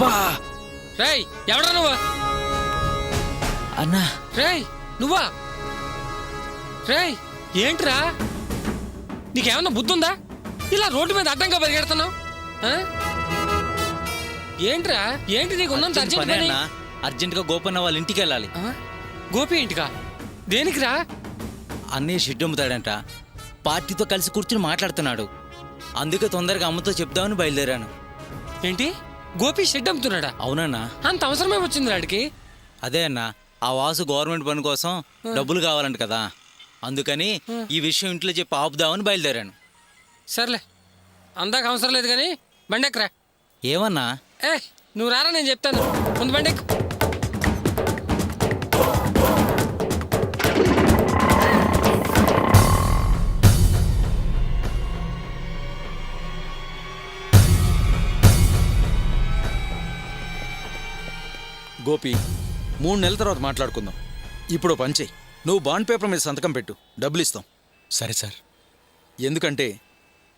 అబ్బా రేయ్ ఎవడా నువ్వు? అన్నా రేయ్ నువ్వా? రేయ్ ఏంట్రా నీకేమన్నా బుద్ధుందా? ఇలా రోడ్డు మీద అడ్డంగా పరిగెడుతున్నావు. ఏంట్రా ఏంటి నీకు ఉన్నంత అర్జెంట్ పని? అర్జెంట్ గా గోపన్న వాళ్ళ ఇంటికి వెళ్ళాలి. గోపి ఇంటికా? దేనికిరా? అన్నయ్య షెడ్ అమ్ముతాడంట, పార్టీతో కలిసి కూర్చుని మాట్లాడుతున్నాడు. అందుకే తొందరగా అమ్మతో చెప్దామని బయలుదేరాను. ఏంటి గోపి షెడ్ అమ్ముతున్నాడా? అవునన్నా. అంత అవసరమే వచ్చింది వాడికి? అదే అన్నా, ఆ వాసు గవర్నమెంట్ పని కోసం డబ్బులు కావాలంట కదా, అందుకని ఈ విషయం ఇంట్లో చెప్పి ఆపుదామని బయలుదేరాను. సర్లే అందాక అవసరం లేదు కానీ బండెక్కరా. ఏమన్నా? నువ్వు రారా, నేను చెప్తాను. ముందు బండెక్కు. గోపి, 3 నెలల తర్వాత మాట్లాడుకుందాం. ఇప్పుడు పంచే, నువ్వు బాండ్ పేపర్ మీద సంతకం పెట్టు, డబ్బులు ఇస్తాం. సరే సార్. ఎందుకంటే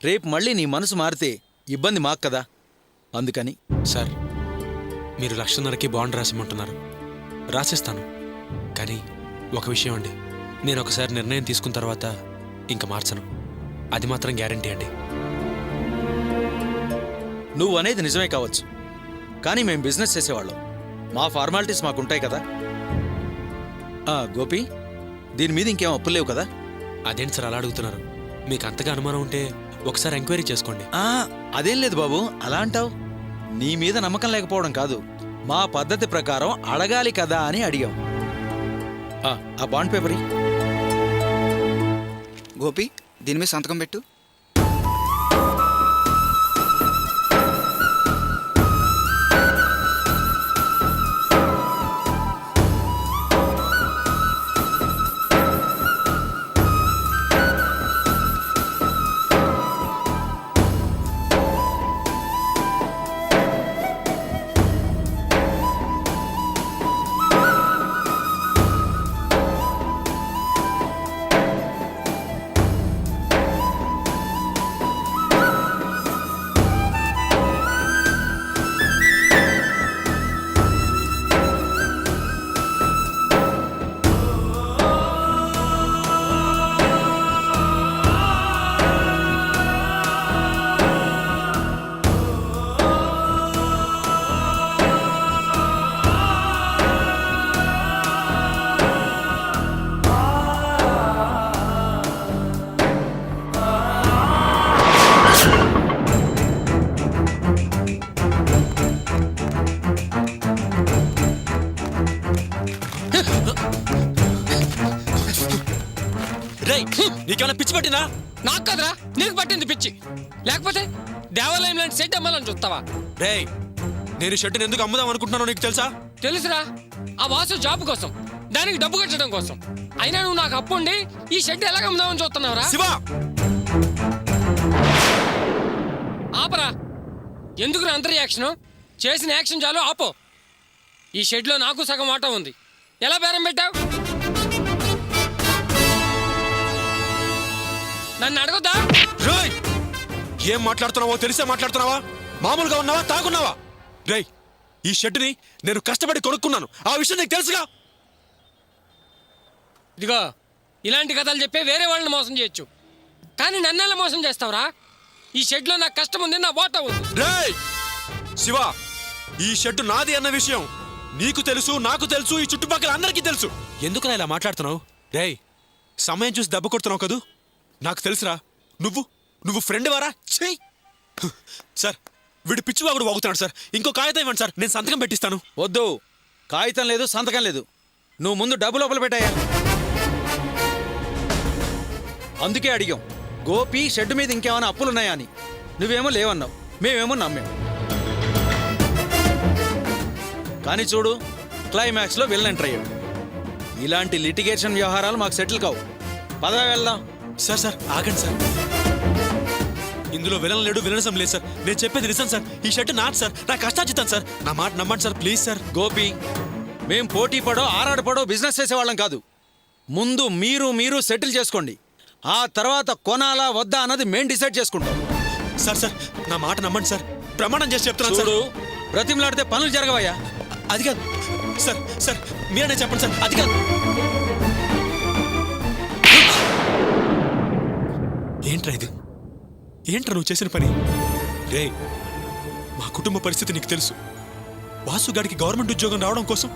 రేపు మళ్ళీ నీ మనసు మారితే ఇబ్బంది మాకు కదా, అందుకని. సార్, మీరు 1,50,000కి బాండ్ రాసిమంటున్నారు, రాసిస్తాను. కానీ ఒక విషయం అండి, నేను ఒకసారి నిర్ణయం తీసుకున్న తర్వాత ఇంకా మార్చను, అది మాత్రం గ్యారంటీ అండి. నువ్వు అనేది నిజమే కావచ్చు, కానీ మేము బిజినెస్ చేసేవాళ్ళం, మా ఫార్మాలిటీస్ మాకుంటాయి కదా. గోపి, దీని మీద ఇంకేం అప్పులు లేవు కదా? అదేంటి సార్ అలా అడుగుతున్నారు? మీకు అంతగా అనుమానం ఉంటే ఒకసారి ఎంక్వైరీ చేసుకోండి. అదేం లేదు బాబు, అలా అంటావు. నీ మీద నమ్మకం లేకపోవడం కాదు, మా పద్ధతి ప్రకారం అడగాలి కదా అని అడిగాం. ఆ బాండ్ పేపర్ గోపి, దీని మీద సంతకం పెట్టు. నీకేమైనా పిచ్చి పట్టినా? నాకు కదరా, నీకు పట్టింది పిచ్చి. లేకపోతే దేవాలయం లాంటి సెట్ అమ్మాలని చూస్తావా? రేయ్, నేను షెడ్ని ఎందుకు అమ్ముదాం అనుకుంటున్నానో నీకు తెలుసా? తెలుసురా, ఆ వాసు జాబ్ కోసం, దానికి డబ్బు కట్టడం కోసం. అయినా నువ్వు నాకు అప్పు ఉండి ఈ షెడ్ ఎలాగ అమ్ముదామని చూస్తున్నావురా? శివా, ఆపరా. ఎందుకు అంత రియాక్షన్? చేసిన యాక్షన్ చాలు, ఆపో. ఈ షెడ్లో నాకు సగం వాటా ఉంది. ఎలా బేరం పెట్టావు? నన్ను అడగొద్దా? రేయ్, ఏం మాట్లాడుతున్నావో తెలిసే మాట్లాడుతున్నావా? మామూలుగా ఉన్నావా, తాగున్నావా? రేయ్, ఈ షెడ్ని నేను కష్టపడి కొనుక్కున్నాను, ఆ విషయం నీకు తెలుసుగా. ఇదిగో, ఇలాంటి కథలు చెప్పే వేరే వాళ్ళని మోసం చేయొచ్చు, కానీ నన్నెలా మోసం చేస్తావురా? ఈ షెడ్లో నాకు కష్టం ఉంది, నా వాటా ఉంది. రేయ్ శివ, ఈ షెడ్ నాది అన్న విషయం నీకు తెలుసు, నాకు తెలుసు, ఈ చుట్టుపక్కల అందరికీ తెలుసు. ఎందుకు ఇలా మాట్లాడుతున్నావు? రేయ్, సమయం చూసి దెబ్బ కొడుతున్నావు కదూ? నాకు తెలుసురా, నువ్వు ఫ్రెండ్ వారా? చెయ్యి సార్, వీడు పిచ్చివాగుడు వాగుతున్నాడు సార్. ఇంకో కాగితం ఇవ్వండి సార్, నేను సంతకం పెట్టిస్తాను. వద్దు, కాగితం లేదు, సంతకం లేదు. నువ్వు ముందు డబ్బు లోపల పెట్టాయా. అందుకే అడిగాం, గోపి షెడ్ మీద ఇంకేమైనా అప్పులున్నాయా అని. నువ్వేమో లేవన్నావు, మేమేమో నమ్మాం. కానీ చూడు, క్లైమాక్స్లో విలన్ ఎంటర్ అయ్యాడు. ఇలాంటి లిటిగేషన్ వ్యవహారాలు మాకు సెటిల్ కావు. పద వెళ్దాం. సార్ ఆగండి సార్, ఇందులో విలన్ లేడు, విలనిజం లేదు సార్. నేను చెప్పేది నిజం సార్. ఈ షర్ట్ నాట్ సార్, నా కష్టాజితాను సార్. నా మాట నమ్మండి సార్, ప్లీజ్ సార్. గోపి, మేం పోటీ పడో ఆరాడపడో బిజినెస్ చేసేవాళ్ళం కాదు. ముందు మీరు సెటిల్ చేసుకోండి, ఆ తర్వాత కొనాలా వద్దా అన్నది మేం డిసైడ్ చేసుకుంటాం. సార్ నా మాట నమ్మండి సార్, ప్రమాణం చేసి చెప్తున్నాను సార్. బ్రతిమలాడితే పనులు జరగవయ్యా. అది కాదు సార్, సార్ మీరనే చెప్పండి సార్. అది కాదు. ఏంట్రా ఇది? ఏంట్రా నువ్వు చేసిన పని? రే, మా కుటుంబ పరిస్థితి నీకు తెలుసు. వాసుగాడికి గవర్నమెంట్ ఉద్యోగం రావడం కోసం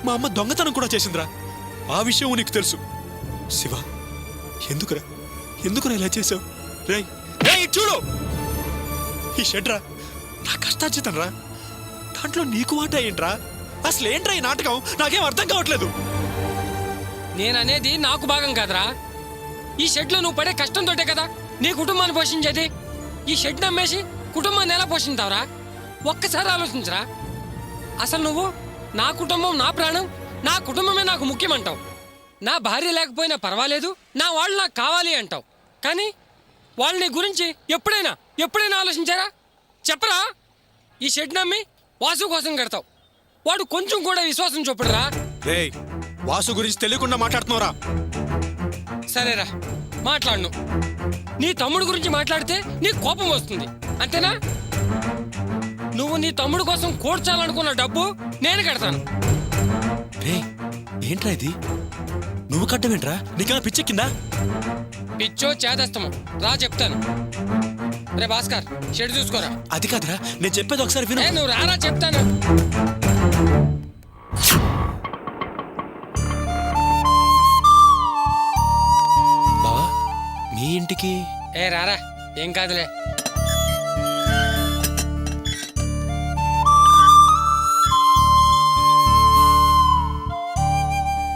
మా అమ్మ దొంగతనం కూడా చేసిందిరా. ఆ విషయం నీకు తెలుసు. శివ, ఎందుకురా ఇలా చేసావు? రే రే, చూడు, ఈ షెడ్ రా నా కష్టార్జితం రా. దాంట్లో నీకు వాటా ఏంట్రా? అసలు ఏంట్రా ఈ నాటకం? నాకేం అర్థం కావట్లేదు. నేననేది నాకు భాగం కాదురా. ఈ షెడ్లో నువ్వు పడే కష్టంతోటే కదా నీ కుటుంబాన్ని పోషించేది. ఈ షెడ్ నమ్మేసి కుటుంబాన్ని ఎలా పోషించావురా? ఒక్కసారి ఆలోచించరా. అసలు నువ్వు నా కుటుంబం నా ప్రాణం, నా కుటుంబమే నాకు ముఖ్యమంటావు. నా భార్య లేకపోయినా పర్వాలేదు, నా వాళ్ళు నాకు కావాలి అంటావు. కానీ వాళ్ళు నీ గురించి ఎప్పుడైనా ఆలోచించారా? చెప్పరా. ఈ షెడ్ నమ్మి వాసు కోసం కడతావు. వాడు కొంచెం కూడా విశ్వాసం చూపడరా. రే, వాసు గురించి తెలియకుండా మాట్లాడుతున్నావురా. సరేరా, మాట్లాడను. నీ తమ్ముడు గురించి మాట్లాడితే నీ కోపం వస్తుంది, అంతేనా? నువ్వు నీ తమ్ముడు కోసం కూర్చాలనుకున్న డబ్బు నేను కడతాను. రే, ఏంట్రా ఇది? నువ్వు కట్టమేంట్రా? నీకేమైనా పిచ్చెక్కిందా? పిచ్చో చేదస్తమో రా చెప్తాను. రే భాస్కర్, షెడ్ చూసుకోరా. అది కాదురా, నేను చెప్పేది ఒకసారి విను. నువ్వు రారా చెప్తాను. బావా, మీ ఇంటికి రారా, ఏం కాదులే.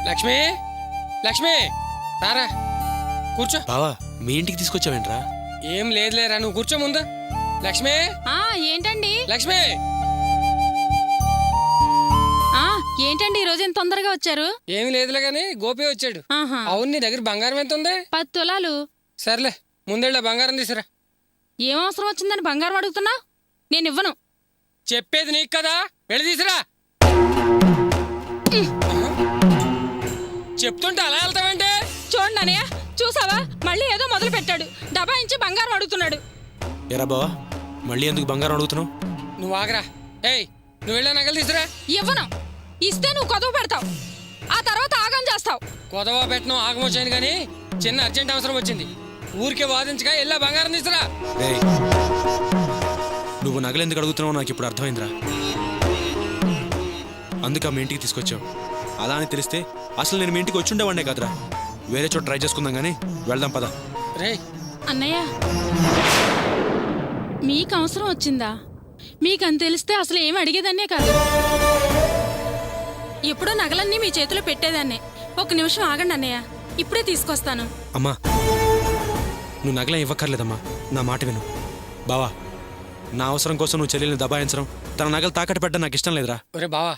లక్ష్మి, లక్ష్మి రారా, కూర్చో. బావా, మీ ఇంటికి తీసుకొచ్చావేంట్రా? ఏం లేదులేరా, నువ్వు కూర్చో ముందు. లక్ష్మి, ఏంటండి? లక్ష్మి. ఏంటండి ఈ రోజు ఎంత తొందరగా వచ్చారు? ఏమి లేదులే గాని గోపి వచ్చాడు. అవును, నీ దగ్గర బంగారం ఎంత ఉంది? 10 తులాలు. సర్లే, ముందెళ్ళ బంగారం తీసురా. ఏం అవసరం వచ్చిందని బంగారం అడుగుతున్నా? నేను ఇవ్వను. చెప్పేది నీకు కదా, వెళ్ళి తీసురా. చెప్తుంటే అలా వెళ్తావేంటే? చూడండి అన్నయ్య, చూసావా మళ్ళీ ఏదో మొదలు పెట్టాడు. దబాయించి బంగారం అడుగుతున్నాడు. ఎరా బావా, మళ్ళీ ఎందుకు బంగారం అడుగుతున్నావు? నువ్వు ఆగరా. ఏయ్, నువ్వు వెళ్ళా నగలు తీసురా. ఇవ్వను. ఇస్తే నువ్వు కొదవ పెడతావు, ఆ తర్వాత ఆగం చేస్తావు. కొదవా పెట్టను ఆగం వచ్చాను కానీ చిన్న అర్జెంట్ అవసరం వచ్చింది. ఊరికే వాదించగా వెళ్ళా బంగారం తీసురా. రేయ్, నువ్వు నగలు ఎందుకు అడుగుతున్నావు నాకు ఇప్పుడు అర్థమైందిరా. అందుకే మీ ఇంటికి తీసుకొచ్చావు. అలా అని తెలిస్తే అసలు నేను మీ ఇంటికి వచ్చి ఉండేవాడినే కదరా. వేరే చోట ట్రై చేసుకుందాం కానీ వెళ్దాం పద. రేయ్ అన్నయ్య, మీకు అవసరం వచ్చిందా? మీకని తెలిస్తే అసలు ఏమి అడిగేదాన్నే కాదు. ఎప్పుడో నగలన్నీ మీ చేతిలో పెట్టేదాన్నే. 1 నిమిషం ఆగండి అన్నయ్య, ఇప్పుడే తీసుకొస్తాను. అమ్మా, నువ్వు నగలేం ఇవ్వక్కర్లేదమ్మా, నా మాట విను. బావా, నా అవసరం కోసం నువ్వు చెల్లెల్ని దబాయించడం, తన నగలు తాకట్టు పెట్టడం నాకు ఇష్టం లేదురా. ఒరే బావా,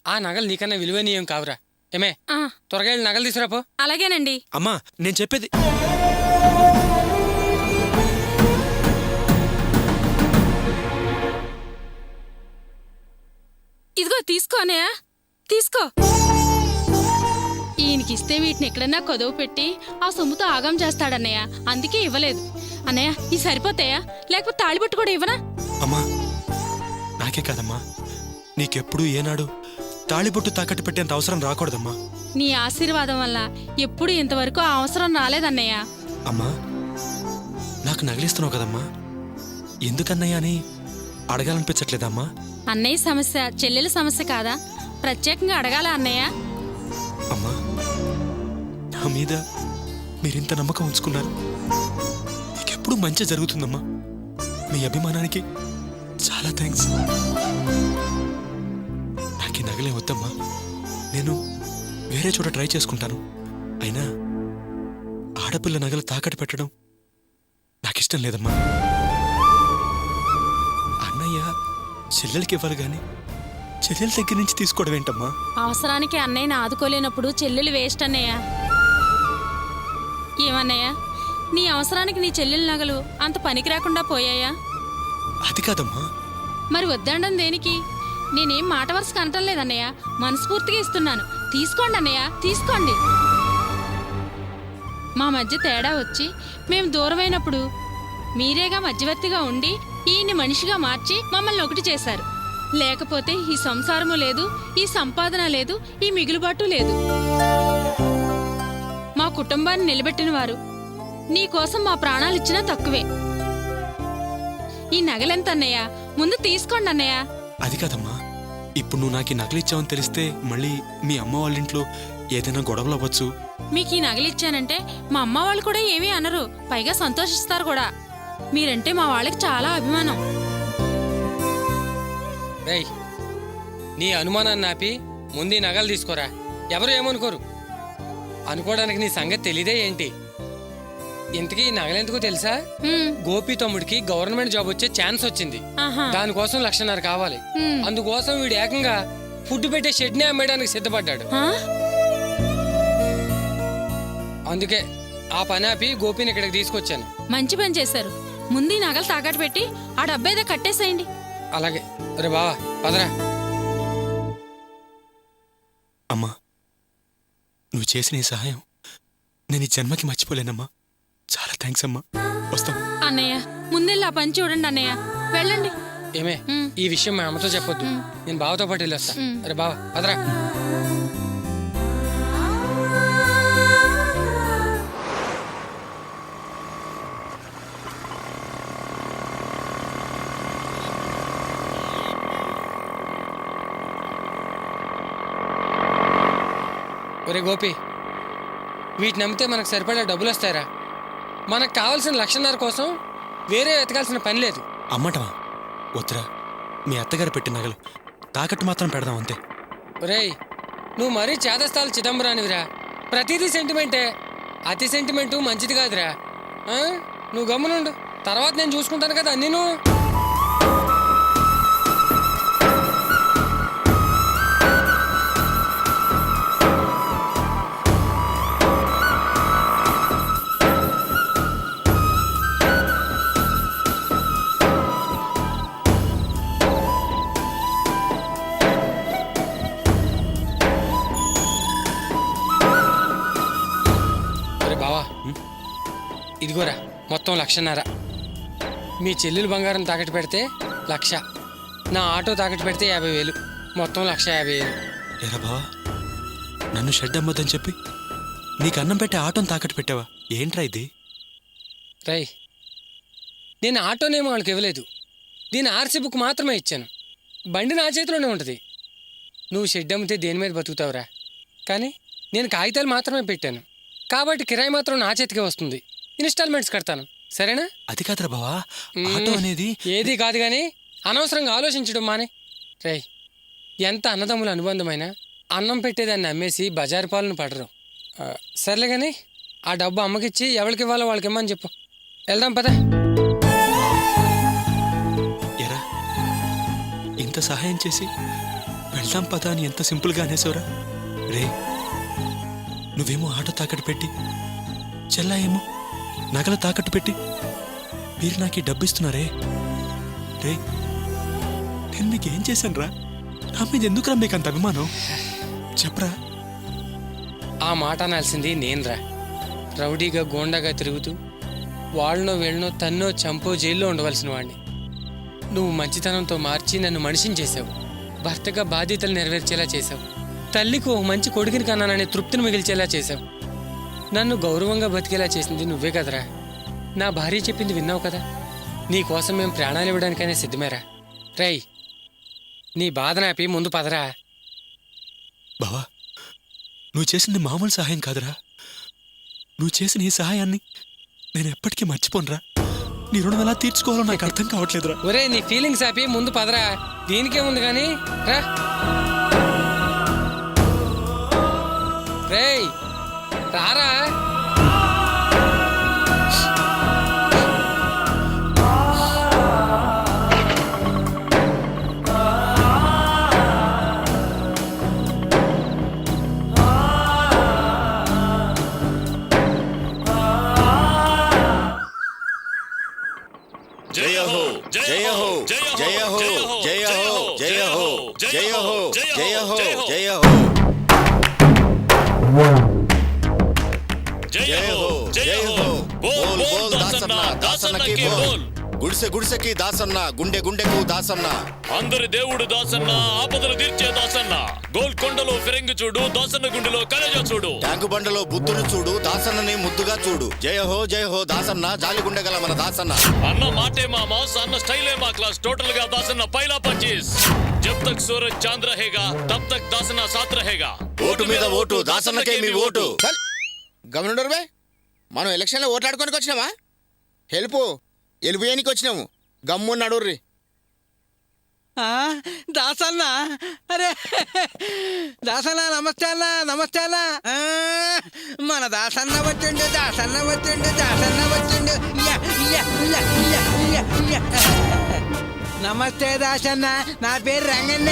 ఆ నగలు నీకన్నా విలువైనయేం కావురా. ఏమే, త్వరగా వెళ్ళి నగలు తీసుకురాపో. అలాగేనండి. అమ్మా, నేను చెప్పేది. ఇదిగో తీసుకో అన్నయ్య, తీసుకో. ఈయనకిస్తే వీటిని ఎక్కడన్నా కొదవు పెట్టి ఆ సొమ్ముతో ఆగం చేస్తాడన్నయ్య, అందుకే ఇవ్వలేదు. అన్నయ్య, ఈ సరిపోతాయా? లేకపోతే తాళిబొట్టు కూడా ఇవ్వనా? అమ్మా, నాకే కాదమ్మా, నీకెప్పుడు ఏనాడు తాళిబొట్టు తాకట్టు పెట్టేంత అవసరం రాకూడదమ్మా. నీ ఆశీర్వాదం వల్ల ఎప్పుడు ఇంతవరకు ఆ అవసరం రాలేదన్నయ్య. అమ్మా, నాకు నగలిస్తున్నావు కదమ్మా, ఎందుకన్నయ్యా అని అడగాలనిపించట్లేదమ్మా. అన్నయ్య సమస్య చెల్లెల సమస్య కాదా? ప్రత్యేకంగా అడగాల అన్నయ్య? అమ్మా, నా మీద మీరింత నమ్మకం ఉంచుకున్నారు. నీకెప్పుడు మంచి జరుగుతుందమ్మా. మీ అభిమానానికి చాలా థ్యాంక్స్. నాకు ఈ నగలే వద్దమ్మా, నేను వేరే చోట ట్రై చేసుకుంటాను. అయినా ఆడపిల్ల నగలు తాకట్టు పెట్టడం నాకు ఇష్టం లేదమ్మా. అన్నయ్య చెల్లెలకి ఇవ్వాలి కానీ చెల్లెల దగ్గర నుంచి తీసుకోవడం ఏంటమ్మా? అవసరానికి అన్నయ్యని ఆదుకోలేనప్పుడు చెల్లెలు వేస్ట్ అన్నయ్య. ఏమన్నయ్య, నీ అవసరానికి నీ చెల్లెల నగలు అంత పనికి రాకుండా పోయాయా? అది కాదమ్మా. మరి వద్దండం దేనికి? నేనేం మాట వరుసగా అనటం లేదన్నయ్య, మనస్ఫూర్తిగా ఇస్తున్నాను. తీసుకోండి అన్నయ్య, తీసుకోండి. మా మధ్య తేడా వచ్చి మేము దూరమైనప్పుడు మీరేగా మధ్యవర్తిగా ఉండి ఈయన్ని మనిషిగా మార్చి మమ్మల్ని ఒకటి చేశారు. లేకపోతే ఈ సంసారము లేదు, ఈ సంపాదన లేదు, ఈ మిగులుబాటు లేదు. మా కుటుంబాన్ని నిలబెట్టిన వారు నీకోసం మా ప్రాణాలిచ్చినా తక్కువే. ఈ నగలెంత అన్నయ్య? ముందు తీసుకోండి అన్నయ్య. అది కాదమ్మా, ఇప్పుడు నువ్వు నాకు ఈ నగలిచ్చావని తెలిస్తే మళ్ళీ మీ అమ్మ వాళ్ళ ఇంట్లో ఏదైనా గొడవలు అవ్వచ్చు. మీకు ఈ నగలిచ్చానంటే మా అమ్మ వాళ్ళు కూడా ఏమీ అనరు, పైగా సంతోషిస్తారు కూడా. మీరంటే మా వాళ్ళకి చాలా అభిమానం. రేయ్, నీ అనుమానాన్ని ఆపి ముందు ఈ నగలు తీసుకోరా. ఎవరు ఏమనుకోరు. అనుకోవడానికి నీ సంగతి తెలీదే ఏంటి? ఇంతకీ ఈ నగలెందుకో తెలుసా? హ్మ్, గోపి తమ్ముడికి గవర్నమెంట్ జాబ్ వచ్చే ఛాన్స్ వచ్చింది. ఆహా, దానికోసం 1,50,000 కావాలి. హ్మ్. అందుకోసం వీడు ఏకంగా ఫుడ్ పెట్టే షెడ్ని అమ్మేయడానికి సిద్ధపడ్డాడు. ఆ? అందుకే ఆ పని ఆపి గోపిని ఇక్కడికి తీసుకొచ్చాను. మంచి పని చేశారు. ముందు ఈ నగలు తాకట్టు పెట్టి ఆ డబ్బేదో కట్టేసేయండి. అలాగే. రే బావా, పదరా. అమ్మా, నువ్వు చేసిన ఈ సహాయం నేను ఈ జన్మకి మర్చిపోలేనమ్మా. చాలా థ్యాంక్స్ అమ్మా. వస్తాం. అన్నయ్య, ముందెళ్ళి ఆ పని చూడండి అన్నయ్య. వెళ్ళండి. ఏమే, మ్. ఈ విషయం మా అమ్మతో చెప్పొద్దు. నేను బావతో పాటు వెళ్ళొస్తా. మ్. అరే బావా, పదరా. ఒరే గోపి, వీటిని అమ్మితే మనకు సరిపడా డబ్బులు వస్తాయరా. మనకు కావాల్సిన 1,50,000 కోసం వేరే వెతకాల్సిన పని లేదు. అమ్మటమా? వద్దురా, మీ అత్తగారు పెట్టిన నగలు తాకట్టు మాత్రం పెడదాం అంతే. ఒరేయ్, నువ్వు మరీ చేదస్తాలు చిదంబరానివిరా. ప్రతిదీ సెంటిమెంటే. అతి సెంటిమెంటు మంచిది కాదురా. ఆ? నువ్వు గమ్మునుండు, తర్వాత నేను చూసుకుంటాను కదా అన్నీ. నువ్వు ఇదిగోరా, మొత్తం 1,50,000. మీ చెల్లెలు బంగారం తాకట్టు పెడితే 1,00,000, నా ఆటో తాకట్టు పెడితే 50,000, మొత్తం 1,50,000. ఏరా బావా, నన్ను షెడ్ అమ్మొద్దని చెప్పి నీకు అన్నం పెట్టే ఆటోని తాకట్టు పెట్టావా? ఏంట్రా ఇది? రై, నేను ఆటోనేమో వాళ్ళకి ఇవ్వలేదు. దీని ఆర్సీ బుక్ మాత్రమే ఇచ్చాను. బండి నా చేతిలోనే ఉంటుంది. నువ్వు షెడ్ అమ్మితే దేని మీద బతుకుతావురా? కానీ నేను కాగితాలు మాత్రమే పెట్టాను కాబట్టి కిరాయి మాత్రం నా చేతికే వస్తుంది. ఇన్స్టాల్మెంట్స్ కడతాను, సరేనా? అది కాదురా బావా, ఆటో అనేది ఏది కాదు కానీ అనవసరంగా ఆలోచించడం మానే. రేయ్, ఎంత అన్నదమ్ముల అనుబంధమైనా అన్నం పెట్టేదాన్ని అమ్మేసి బజారు పాలను పడరు. సర్లే కానీ ఆ డబ్బు అమ్మకిచ్చి ఎవరికి ఇవ్వాలో వాళ్ళకి ఇమ్మని చెప్పు. వెళ్దాం పద. ఎరా, ఇంత సహాయం చేసి వెళ్దాం పదా అని ఎంత సింపుల్గా అనేసావురా. రే, నువ్వేమో ఆటో తాకట్టు పెట్టి, చెల్లా ఏమో నగలు తాకట్టు పెట్టి మీరు నాకు ఈ డబ్బు ఇస్తున్నారే. రే, నేను మీకు ఏం చేశాను రా? నా మీద ఎందుకురా మీకు అంత అభిమానం? చెప్పరా. ఆ మాట అనాల్సింది నేనురా. రౌడీగా గోండాగా తిరుగుతూ వాళ్ళనో వీళ్ళనో తన్నో చంపో జైల్లో ఉండవలసిన వాడిని నువ్వు మంచితనంతో మార్చి నన్ను మనిషిని చేసావు. భర్తగా బాధ్యతలు నెరవేర్చేలా చేశావు. తల్లికి ఓ మంచి కొడుకుని కన్నాననే తృప్తిని మిగిల్చేలా చేశావు. నన్ను గౌరవంగా బతికేలా చేసింది నువ్వే కదరా. నా భార్య చెప్పింది విన్నావు కదా. నీకోసం మేము ప్రాణాలు ఇవ్వడానికైనా సిద్ధమేరా. రేయ్, నీ బాధనాపి ముందు పదరా. బావా, నువ్వు చేసింది మామూలు సహాయం కాదురా. నువ్వు చేసిన ఈ సహాయాన్ని నేను ఎప్పటికీ మర్చిపోనురా. నీ రుణం ఎలా తీర్చుకోవాలో నాకు అర్థం కావట్లేదురా. ఒరే, నీ ఫీలింగ్స్ ఆపి ముందు పదరా. దీనికేముంది కానీ రా. రేయ్, రారా. జయ హో జయ హో జయ హో జయ హో జయ హో జయ హో జయ హో జయ హో జయ హో జయ హో బోల్ బోల్ దాసన్న దాసన్న కి బోల్ గుడిసె గుడిసెకి దాసన్న, గుండె గుండెకు దాసన్న. అందరి దేవుడు దాసన్న, ఆపదలు తీర్చే దాసన్న. గోల్కొండలో ఫిరంగి చూడు, దాసన్న గుండెలో కలేజా చూడు. ట్యాంకు బండలో బుద్ధుని చూడు, దాసన్నని ముద్దుగా చూడు. జయ హో దాసన్న, జాలిగుండె గల మన దాసన్న. అన్న మాటే మా మాస్, అన్న స్టైలే మా క్లాస్. టోటల్ గా దాసన్న పైలా పంచీస్. జబ్ తక్ సూరజ్ చాంద్ రహేగా, తబ్ తక్ దాసన్న సాత్ రహేగా. ఓటు మీద ఓటు, దాసన్నకే మీ ఓటు. గమనుండరు బే, మనం ఎలక్షన్లో ఓట్లాడుకోనికి వచ్చినామా? హెల్ప్ ఎలుపుయానికి వచ్చినాము. గమ్ము నడుర్రి. దాసన్న, అరే దాసన్న, నమస్తే అన్న, నమస్తే అన్న. మన దాసన్న వచ్చిండు, దాసన్న వచ్చిండు, దాసన్న వచ్చిండు. Yeah, yeah, yeah, yeah, yeah, yeah. నమస్తే దాసన్న, నా పేరు రంగన్న.